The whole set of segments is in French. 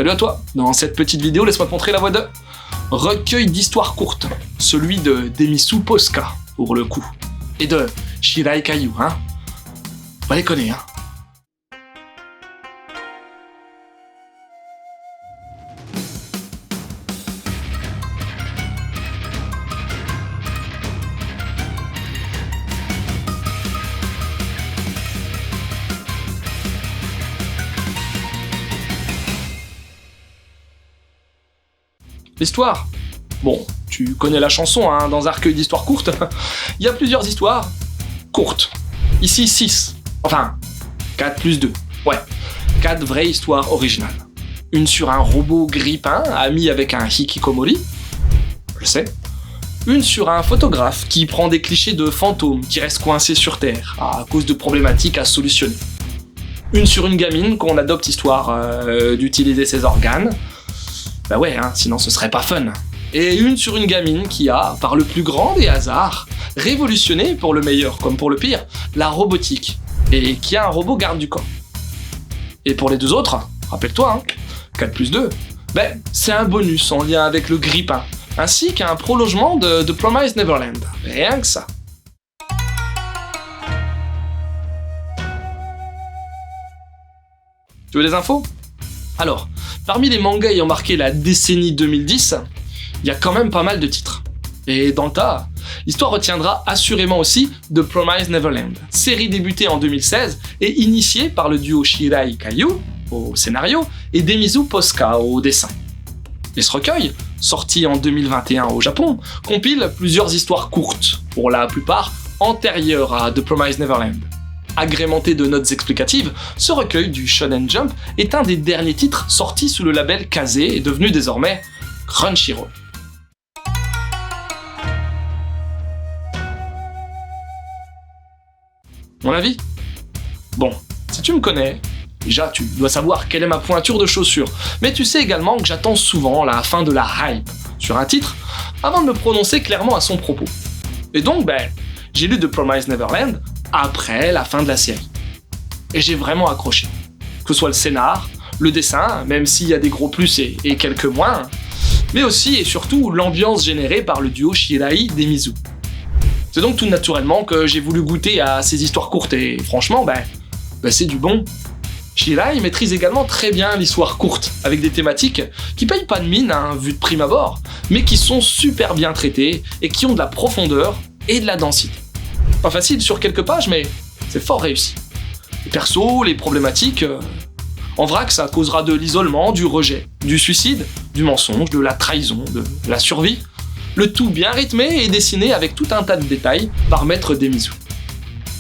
Salut à toi. Dans cette petite vidéo, laisse-moi te montrer la voix de recueil d'histoires courtes, celui de Demisu Posca, pour le coup, et de Shirai Kayu, hein. Pas déconner, hein. L'histoire. Bon, tu connais la chanson, hein, dans un recueil d'histoires courtes. Il y a plusieurs histoires courtes. Ici, 6. Enfin, 4 plus 2. Ouais, 4 vraies histoires originales. Une sur un robot grippin, ami avec un hikikomori. Je sais. Une sur un photographe qui prend des clichés de fantômes qui restent coincés sur Terre à cause de problématiques à solutionner. Une sur une gamine qu'on adopte histoire d'utiliser ses organes. Bah ouais, hein, sinon ce serait pas fun. Et une sur une gamine qui a, par le plus grand des hasards, révolutionné, pour le meilleur comme pour le pire, la robotique, et qui a un robot garde du corps. Et pour les deux autres, rappelle-toi, hein, 4 plus 2, ben, c'est un bonus en lien avec le grippin, ainsi qu'un prolongement de Promised Neverland. Rien que ça. Tu veux des infos ? Alors, parmi les mangas ayant marqué la décennie 2010, il y a quand même pas mal de titres. Et dans le tas, l'histoire retiendra assurément aussi The Promised Neverland, série débutée en 2016 et initiée par le duo Shirai Kayu au scénario et Demisu Posca au dessin. Et ce recueil, sorti en 2021 au Japon, compile plusieurs histoires courtes, pour la plupart antérieures à The Promised Neverland. Agrémenté de notes explicatives, ce recueil du Shonen Jump est un des derniers titres sortis sous le label Kaze et devenu désormais Crunchyroll. Mon avis ? Bon, si tu me connais, déjà tu dois savoir quelle est ma pointure de chaussure, mais tu sais également que j'attends souvent la fin de la hype sur un titre avant de me prononcer clairement à son propos. Et donc, j'ai lu The Promised Neverland après la fin de la série. Et j'ai vraiment accroché. Que ce soit le scénar, le dessin, même s'il y a des gros plus et quelques moins, mais aussi et surtout l'ambiance générée par le duo Shirai Demisu. C'est donc tout naturellement que j'ai voulu goûter à ces histoires courtes et franchement, c'est du bon. Shirai maîtrise également très bien l'histoire courte, avec des thématiques qui payent pas de mine, hein, vu de prime abord, mais qui sont super bien traitées et qui ont de la profondeur et de la densité. Pas facile sur quelques pages, mais c'est fort réussi. Les persos, les problématiques... En vrac, ça causera de l'isolement, du rejet, du suicide, du mensonge, de la trahison, de la survie. Le tout bien rythmé et dessiné avec tout un tas de détails par Maître Demisu.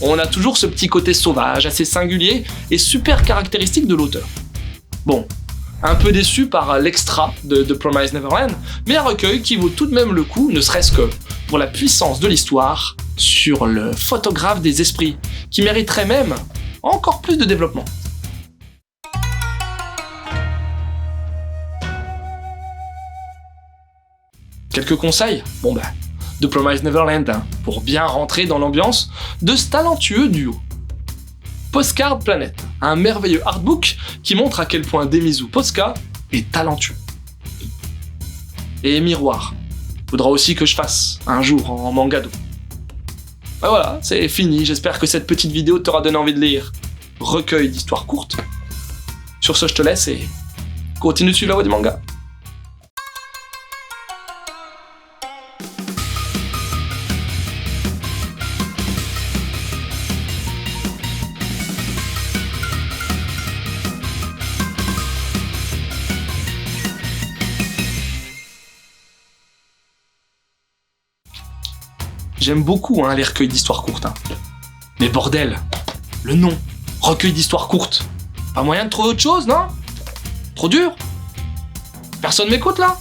On a toujours ce petit côté sauvage, assez singulier et super caractéristique de l'auteur. Bon, un peu déçu par l'extra de The Promised Neverland, mais un recueil qui vaut tout de même le coup, ne serait-ce que pour la puissance de l'histoire sur le photographe des esprits, qui mériterait même encore plus de développement. Quelques conseils ? The Promised Neverland, hein, pour bien rentrer dans l'ambiance de ce talentueux duo. Postcard Planet, un merveilleux artbook qui montre à quel point Demisu Posca est talentueux. Et Miroir, faudra aussi que je fasse un jour en mangado. Voilà, c'est fini, j'espère que cette petite vidéo t'aura donné envie de lire recueil d'histoires courtes. Sur ce, je te laisse et continue de suivre la voie du manga. J'aime beaucoup les recueils d'histoires courtes. Mais bordel, le nom, recueil d'histoires courtes. Pas moyen de trouver autre chose, non ? Trop dur ? Personne m'écoute là ?